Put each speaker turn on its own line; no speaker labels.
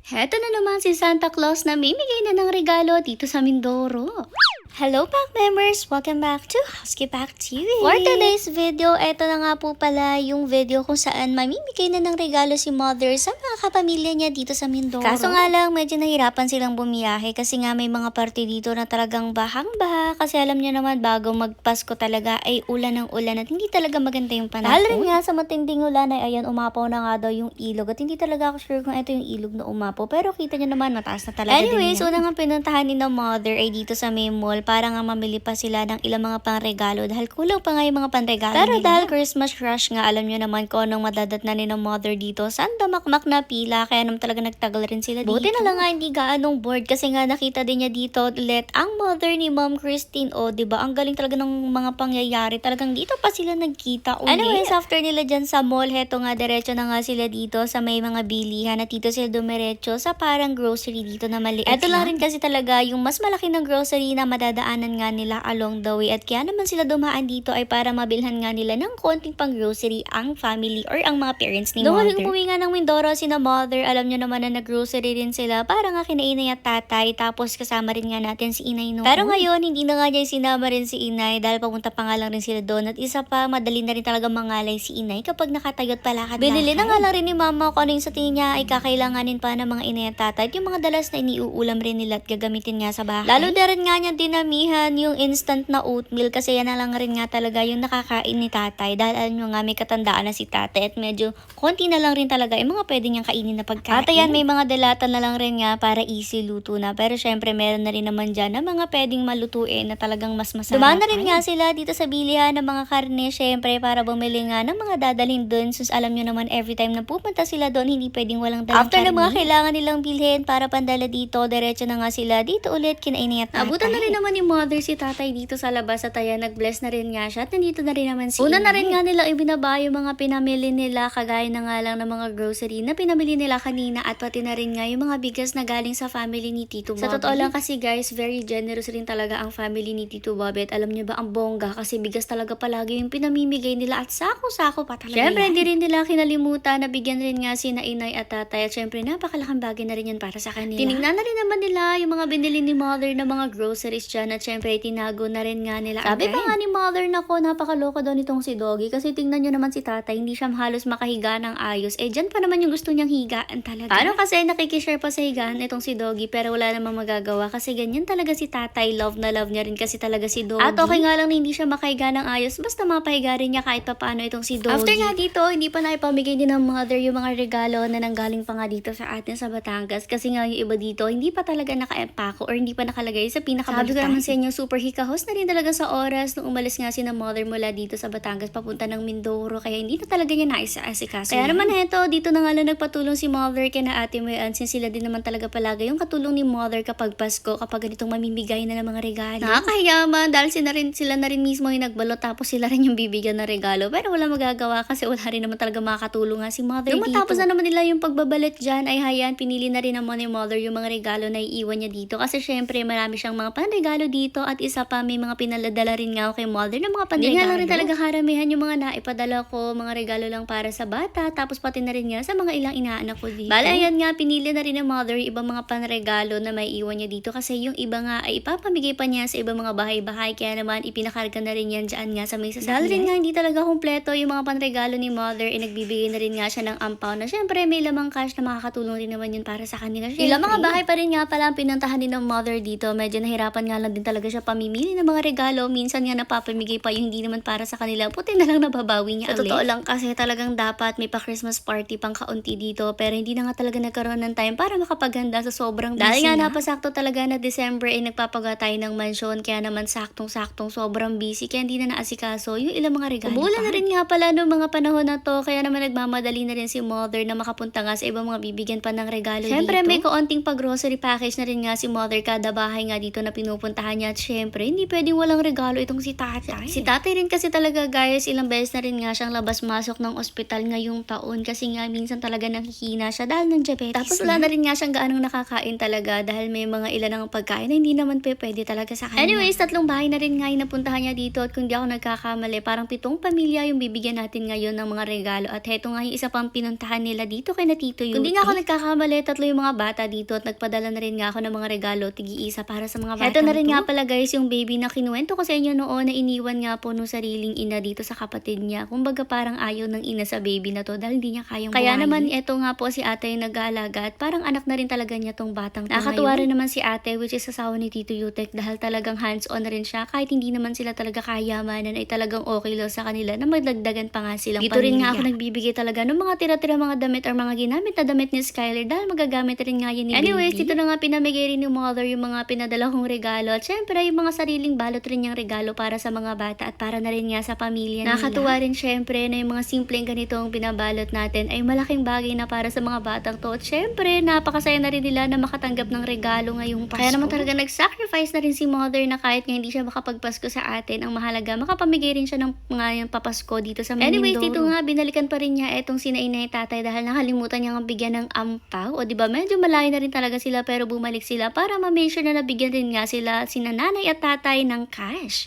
Heto na naman si Santa Claus na mimigay na ng regalo dito sa Mindoro. Hello Pack members! Welcome back to Housekeep Pack TV. For today's video, eto na nga po pala yung video kung saan mamimigay na ng regalo si Mother sa mga kapamilya niya dito sa Mindoro. Kaso nga lang, medyo nahirapan silang bumiyahe kasi nga may mga parte dito na talagang bahang-baha kasi alam niyo naman bago magpasko talaga ay ulan ng ulan at hindi talaga maganda yung panahon. Dahil rin nga sa matinding ulan ay ayan umapaw na nga daw yung ilog at hindi talaga ako sure kung ito yung ilog na umapaw pero kita niyo naman mataas na talaga. Anyways, una nga pinuntahan ni na Mother ay dito sa may mall para nga mamili pa sila ng ilang mga pangregalo dahil kulang pa nga yung mga pangregalo pero nila. Dahil Christmas rush nga, alam nyo naman kung anong madadat na ni na Mother dito. Saan damakmak na pila kaya naman talaga nagtagal rin sila dito. Buti na lang nga hindi gaanong bored kasi nga nakita din niya dito ulit ang mother ni Mom Christine. O diba ang galing talaga ng mga pangyayari. Talagang dito pa sila nagkita ulit. Anyways, after nila dyan sa mall, heto nga diretso na nga sila dito sa may mga bilihan at dito sila dumiretso sa parang grocery dito na maliit. Ito lang rin kasi talaga yung mas malaki ng grocery na madadaanan nga nila along the way at kaya naman sila dumaan dito ay para mabilhan nga nila ng konting pang grocery ang family or ang mga parents ni Mother. Noong umuwi nga ng Mindoro si na Mother, alam nyo naman na nag-grocery rin sila para nga kina Inay at Tatay tapos kasama rin nga natin si Inay noon. Pero ngayon hindi na nga niya sinama rin si Inay dahil papunta pa nga lang rin sila doon at isa pa madali na rin talaga mangalay si Inay kapag nakatayot palakad. Binili na nga lang rin ni Mama kung ano yung sa tingin niya ay kakailanganin pa ng mga Inay at Tatay at yung mga dalas na iniuulam rin nila at gagamitin nga sa bahay. Lalo na rin nga niya dinamihan yung instant na oatmeal kasi yan na lang rin nga talaga yung nakakain ni Tatay dahil alam nyo nga may katandaan na si Tatay at medyo konti na lang rin talaga yung mga pwede niyang kainin na pagkain. At ayan may mga delata na lang rin nga para easy luto na pero syempre meron na rin naman dyan na mga pwedeng malutuin na talagang mas masarap. Dumaan na rin nga sila dito sa bilihan ng mga karne syempre para bumili nga ng mga dadalhin doon sus alam nyo naman every time na pupunta sila doon hindi pwedeng walang dalang after karne. After na mga kailangan nilang bilhin para pandala dito diretso na nga sila dito ulit kinainay at Tatay. Abutan na rin naman ni Mother si Tatay dito sa labas at ayan nag-bless na rin nga siya at nandito na rin naman si Una na rin nga nila ibinaba yung mga pinamili nila kagaya na nga lang ng mga grocery na pinamili nila kanina at pati na rin nga yung mga bigas na galing sa family ni Tito Bobby. Sa totoo lang kasi guys, very generous rin talaga ang family ni Tito Bobby at alam niyo ba ang bongga kasi bigas talaga palagi yung pinamimigay nila at sako-sako pa talaga. Syempre hindi rin nila kinalimutan na bigyan rin nga si na Inay at Tatay at syempre napakalaking bagay na rin yan para sa kanila. Tinignan na rin naman nila yung mga binili ni Mother na mga groceries dyan at syempre tinago na rin nga nila. Sabi pa nga ni Mother nako napakaloko daw nitong si Doggy kasi tingnan nyo naman si Tatay hindi siya halos makahiga ng ayos dyan pa naman yung gusto niyang higaan talaga. Paano kasi nakikishare pa sa higaan itong si Doggy pero wala namang magagawa kasi ganyan talaga si Tatay, love na love niya rin kasi talaga si Doggy. At okay nga lang na hindi siya makahiga ng ayos basta mapahiga rin niya kahit paano itong si Doggy. After nga dito hindi pa naipamigay din ng Mother yung mga regalo na nanggaling pa nga dito sa atin sa Batangas kasi nga yung iba dito hindi pa talaga naka-empako or hindi pa nakalagay sa pinakabalitan. Sabi ko naman sa inyo super hikahos na rin talaga sa oras nung umalis nga si na Mother mula dito sa Batangas papunta ng Mindoro kaya hindi na talaga niya naisa-asikaso. Kaya naman heto, dito na nga lang nagpatulong si Mother kay na Ate Mayan since sila din naman talaga palagi yung katulong ni Mother kapag Pasko kapag ganitong mamimigay na ng mga regalo. Nakakahiyaman dahil sila na rin mismo yung nagbalot tapos sila rin yung bibigyan ng regalo pero wala magagawa kasi wala rin naman talaga makakatulong nga si Mother dito. Matapos na naman nila yung pagbabalit dyan ay hayan pinili na rin naman ni Mother yung mga regalo na iiwan niya dito kasi syempre marami siyang mga panregalo dito at isa pa may mga pinaladala rin nga kay Mother ng mga panregalo. Hindi nga lang rin talaga karamihan yung mga naipadala ko, mga regalo lang para sa bata, tapos pati na rin nga sa mga ilang inaanak ko dito. Bala, ayan nga, pinili na rin ng Mother yung ibang mga panregalo na may iwan niya dito kasi yung iba nga ay ipapamigay pa niya sa ibang mga bahay-bahay kaya naman ipinakarga na rin yan dyan nga sa may sasakyan. Dahil rin nga hindi talaga kumpleto yung mga panregalo ni Mother ay nagbibigay na rin nga siya ng ampaw na syempre may lamang cash na makakatulong rin naman yun para sa kanila. Ilang mga bahay pa rin nga pala ang pinuntahan din ng Mother dito. Medyo nahirapan nga lang din talaga siya pamimili ng mga regalo. Minsan nga napapamigay pa yung hindi naman para sa kanila. Puti na lang nababawi niya ulit. Sa totoo lang kasi talagang dapat may pa-Christmas party pang kaunti dito. Pero hindi na nga talaga nagkaroon ng time para makapaghanda sa sobrang busy. Dahil nga napasakto talaga na December ay nagpapaga tayo ng mansyon. Kaya naman saktong-saktong sobrang busy. Kaya hindi na naasikaso yung ilang mga regalo. Umulan na rin nga pala noong mga panahon na to. Kaya naman nagmamadali na rin si Mother na makapunta nga sa ibang mga bibigyan pa ng regalo. Syempre dito. May kaunting pag-grocery package na rin nga si Mother kada bahay nga dito na pinupunta pupuntahan niya. At syempre, hindi pwedeng walang regalo itong si tatay. Si tatay rin kasi talaga guys, ilang beses na rin nga siyang labas-masok ng ospital ngayong taon kasi nga minsan talaga nakihina siya dahil ng diabetes. Tapos wala na rin nga siyang gaanong nakakain talaga dahil may mga ilan ng pagkain na hindi naman pwede talaga sa kanya. Anyways, 3 bahay na rin nga yung napuntahan niya dito at kung di ako nagkakamali, parang 7 pamilya yung bibigyan natin ngayon ng mga regalo at heto nga yung isa pang pinuntahan nila dito kay na Tito Yu. Kung di nga ako nagkakamali, 3 yung mga bata dito at nagpadala na rin nga ako ng mga regalo, tig-iisa para sa mga bata. Heto na rin nga pala guys yung baby na kinuwento ko sa inyo noon na iniwan nga po nung sariling ina dito sa kapatid niya. Kumbaga parang ayaw ng ina sa baby na to dahil hindi niya kayang buhayin. Kaya naman eto nga po si ate yung nag-aalaga at parang anak na rin talaga niya tong batang to. Nakakatuwa rin naman si ate which is asawa ni Tito Yutek dahil talagang hands-on na rin siya kahit hindi naman sila talaga kayamanan ay talagang okay lang sa kanila na magdagdagan pa nga silang dito pamilya. Rin nga ako nagbibigay talaga ng mga tira-tira mga damit or mga ginamit na damit ni Skyler dahil magagamit rin nga yun ni Anyways, dito na nga pinamigay rin ni mother yung mga pinadala kong regalo at syempre yung mga sariling balot rin niyang regalo para sa mga bata at para na rin nga sa pamilya nila. Nakakatuwa rin syempre na yung mga simpleng ganitong pinabalot natin ay malaking bagay na para sa mga batang to at syempre napakasaya na rin nila na makatanggap ng regalo ngayong Pasko. Kaya naman talaga nag-sacrifice na rin si mother na kahit nga hindi siya makapagpasko sa atin, ang mahalaga makapamigay rin siya ng mga papasko dito sa Mindoro. Anyways, dito nga binalikan pa rin niya etong sina inay tatay dahil nakalimutan niya ng bigyan ng ampaw. O diba medyo malayo na rin talaga sila pero bumalik sila para ma-make sure na nabigyan rin nga sila sina nanay at tatay ng cash.